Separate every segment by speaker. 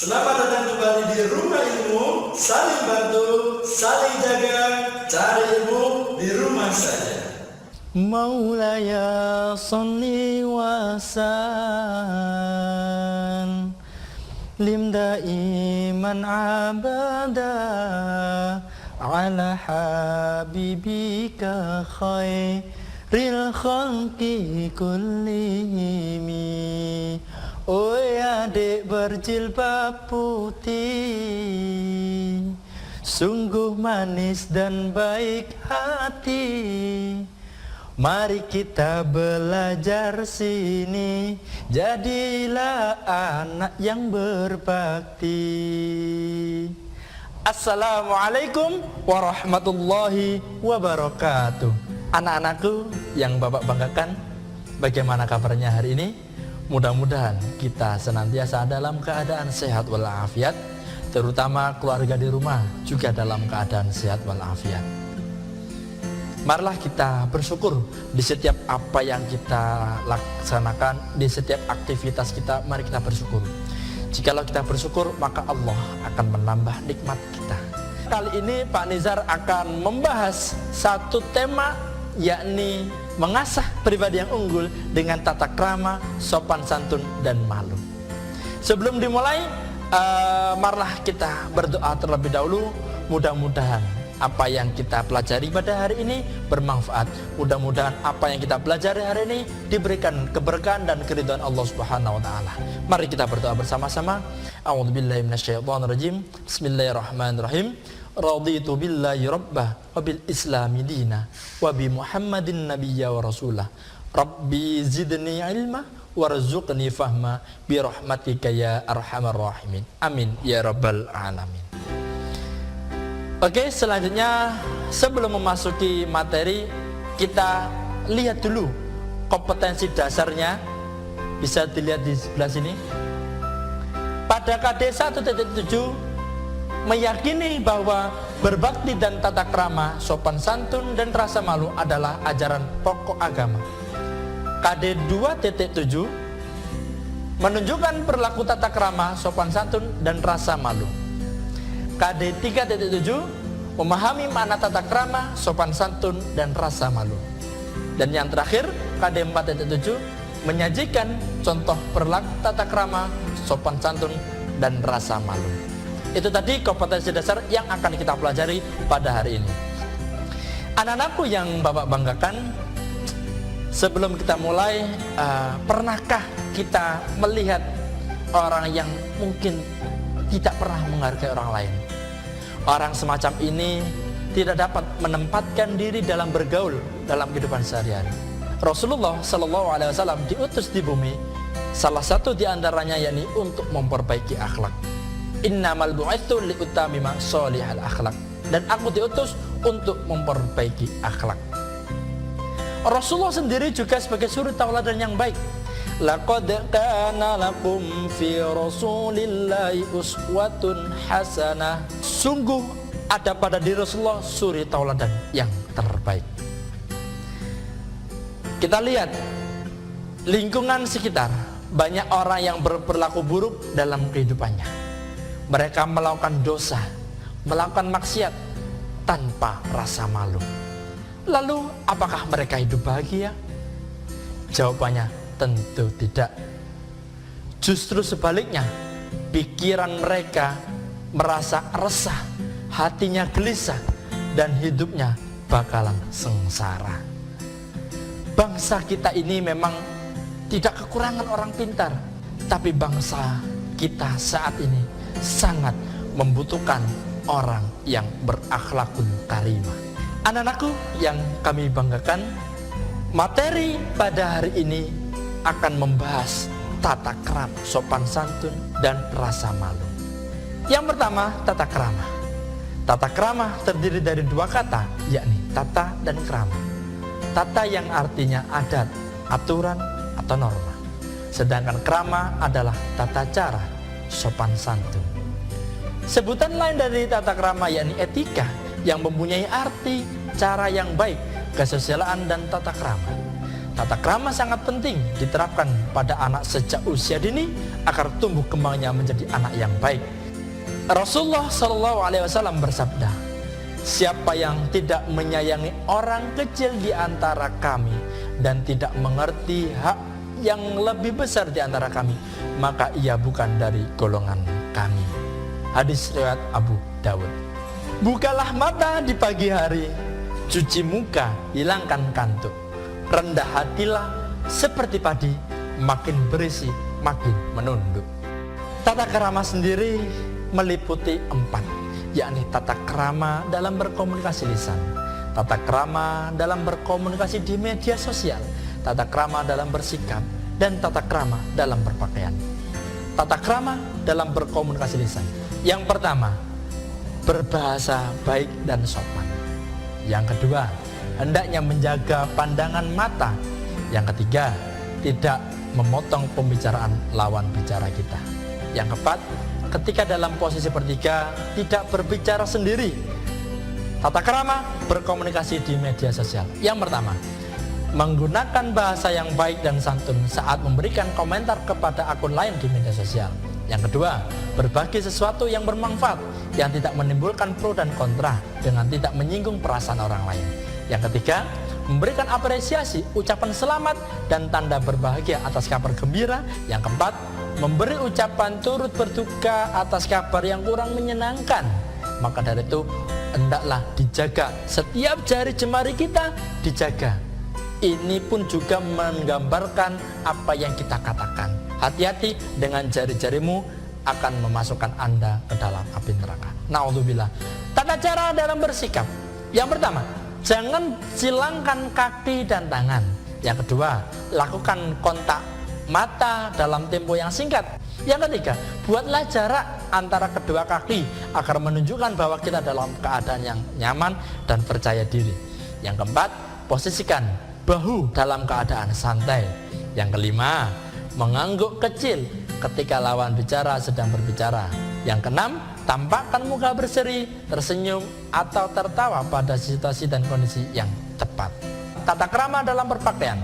Speaker 1: Selamat datang kembali di Rumah Ilmu. Saling bantu, saling jaga, cari ilmu di rumah saja.
Speaker 2: Maulaya salli wa sallim daiman abada ala habibika khairil khalqi kullihim. Oi adik berjilbab putih, sungguh manis dan baik hati. Mari kita belajar sini, jadilah anak yang berbakti. Assalamualaikum warahmatullahi wabarakatuh. Anak-anakku yang Bapak banggakan, bagaimana kabarnya hari ini? Mudah-mudahan kita senantiasa dalam keadaan sehat walafiat, terutama keluarga di rumah juga dalam keadaan sehat walafiat. Marilah kita bersyukur di setiap apa yang kita laksanakan, di setiap aktivitas kita, mari kita bersyukur. Jikalau kita bersyukur, maka Allah akan menambah nikmat kita. Kali ini Pak Nizar akan membahas satu tema, yakni mengasah pribadi yang unggul dengan tata krama, sopan santun, dan malu. Sebelum dimulai, marilah kita berdoa terlebih dahulu. Mudah-mudahan apa yang kita pelajari pada hari ini bermanfaat. Mudah-mudahan apa yang kita pelajari hari ini diberikan keberkahan dan keridhaan Allah Subhanahu wa taala. Mari kita berdoa bersama-sama. A'udzubillahi minasyaitonirrajim. Bismillahirrahmanirrahim. Raditu billahi rabbah wa bil islami dina wa bi Muhammadin nabiyya wa rasulah. Rabbi zidni ilma warzuqni fahma bi rahmatika ya arhamar rahimin. Amin ya rabbal alamin. Oke, selanjutnya sebelum memasuki materi, kita lihat dulu kompetensi dasarnya. Bisa dilihat di sebelah sini. Pada KD 1.7 meyakini bahwa berbakti dan tata krama, sopan santun, dan rasa malu adalah ajaran pokok agama. KD 2.7 menunjukkan perilaku tata krama, sopan santun, dan rasa malu. KD 3.7 memahami makna tata krama, sopan santun, dan rasa malu. Dan yang terakhir, KD 4.7 menyajikan contoh perilaku tata krama, sopan santun, dan rasa malu. Itu tadi kompetensi dasar yang akan kita pelajari pada hari ini. Anak-anakku yang Bapak banggakan, sebelum kita mulai, pernahkah kita melihat orang yang mungkin tidak pernah menghargai orang lain? Orang semacam ini tidak dapat menempatkan diri dalam bergaul dalam kehidupan sehari-hari. Rasulullah SAW diutus di bumi, salah satu di antaranya yakni untuk memperbaiki akhlak. Innamal bu'itsu liutamima sholihal akhlak. Dan aku diutus untuk memperbaiki akhlak. Rasulullah sendiri juga sebagai suri tauladan yang baik. Laqad kana lakum fi rasulillahi uswatun hasanah. Sungguh ada pada diri Rasulullah suri tauladan yang terbaik. Kita lihat lingkungan sekitar, banyak orang yang berperilaku buruk dalam kehidupannya. Mereka melakukan dosa, melakukan maksiat tanpa rasa malu. Lalu apakah mereka hidup bahagia? Jawabannya tentu tidak. Justru sebaliknya, pikiran mereka merasa resah, hatinya gelisah, dan hidupnya bakalan sengsara. Bangsa kita ini memang tidak kekurangan orang pintar, tapi bangsa kita saat ini sangat membutuhkan orang yang berakhlakul karimah. Anak-anakku yang kami banggakan, materi pada hari ini akan membahas tata krama, sopan santun, dan rasa malu. Yang pertama, tata krama. Tata krama terdiri dari dua kata, yakni tata dan krama. Tata yang artinya adat, aturan, atau norma. Sedangkan krama adalah tata cara, sopan santun. Sebutan lain dari tata krama yakni etika yang mempunyai arti cara yang baik, kesusilaan, dan tata krama. Tata krama sangat penting diterapkan pada anak sejak usia dini agar tumbuh kembangnya menjadi anak yang baik. Rasulullah SAW bersabda, siapa yang tidak menyayangi orang kecil di antara kami dan tidak mengerti hak yang lebih besar di antara kami, maka ia bukan dari golongan kami. Hadis riwayat Abu Dawud. Bukalah mata di pagi hari, cuci muka, hilangkan kantuk. Rendah hatilah seperti padi, makin berisi makin menunduk. Tata krama sendiri meliputi 4, yakni tata krama dalam berkomunikasi lisan, tata krama dalam berkomunikasi di media sosial, tata krama dalam bersikap, dan tata krama dalam berpakaian. Tata krama dalam berkomunikasi lisan. Yang pertama, berbahasa baik dan sopan. Yang kedua, hendaknya menjaga pandangan mata. Yang ketiga, tidak memotong pembicaraan lawan bicara kita. Yang keempat, ketika dalam posisi bertiga, tidak berbicara sendiri. Tata krama berkomunikasi di media sosial. Yang pertama, menggunakan bahasa yang baik dan santun saat memberikan komentar kepada akun lain di media sosial. Yang kedua, berbagi sesuatu yang bermanfaat, yang tidak menimbulkan pro dan kontra dengan tidak menyinggung perasaan orang lain. Yang ketiga, memberikan apresiasi, ucapan selamat dan tanda berbahagia atas kabar gembira. Yang keempat, memberi ucapan turut berduka atas kabar yang kurang menyenangkan. Maka dari itu, hendaklah dijaga setiap jari jemari kita, dijaga. Ini pun juga menggambarkan apa yang kita katakan. Hati-hati dengan jari-jarimu akan memasukkan Anda ke dalam api neraka. Na'udzubillah. Tata cara dalam bersikap. Yang pertama, jangan silangkan kaki dan tangan. Yang kedua, lakukan kontak mata dalam tempo yang singkat. Yang ketiga, buatlah jarak antara kedua kaki agar menunjukkan bahwa kita dalam keadaan yang nyaman dan percaya diri. Yang keempat, posisikan bahu dalam keadaan santai. Yang kelima, mengangguk kecil ketika lawan bicara sedang berbicara. Yang keenam, tampakkan muka berseri, tersenyum atau tertawa pada situasi dan kondisi yang tepat. Tata krama dalam berpakaian.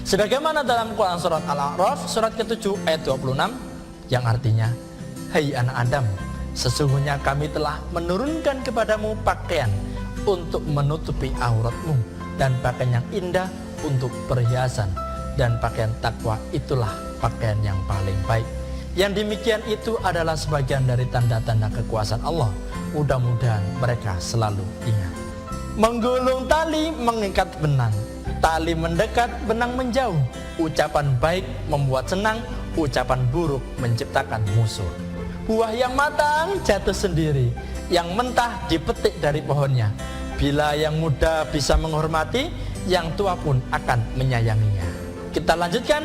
Speaker 2: Sebagaimana dalam Quran surat Al-A'raf surat ke-7 ayat 26 yang artinya, hai anak Adam, sesungguhnya kami telah menurunkan kepadamu pakaian untuk menutupi auratmu dan pakaian yang indah untuk perhiasan, dan pakaian takwa itulah pakaian yang paling baik. Yang demikian itu adalah sebagian dari tanda-tanda kekuasaan Allah. Mudah-mudahan mereka selalu ingat. Menggulung tali mengikat benang, tali mendekat benang menjauh. Ucapan baik membuat senang, ucapan buruk menciptakan musuh. Buah yang matang jatuh sendiri, yang mentah dipetik dari pohonnya. Bila yang muda bisa menghormati, yang tua pun akan menyayanginya. Kita lanjutkan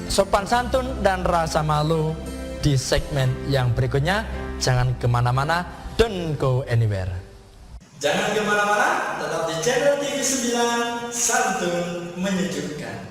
Speaker 2: sopan santun dan rasa malu di segmen yang berikutnya. Jangan kemana-mana, don't go anywhere.
Speaker 1: Jangan kemana-mana, tetap di channel TV 9, Santun Menyejukkan.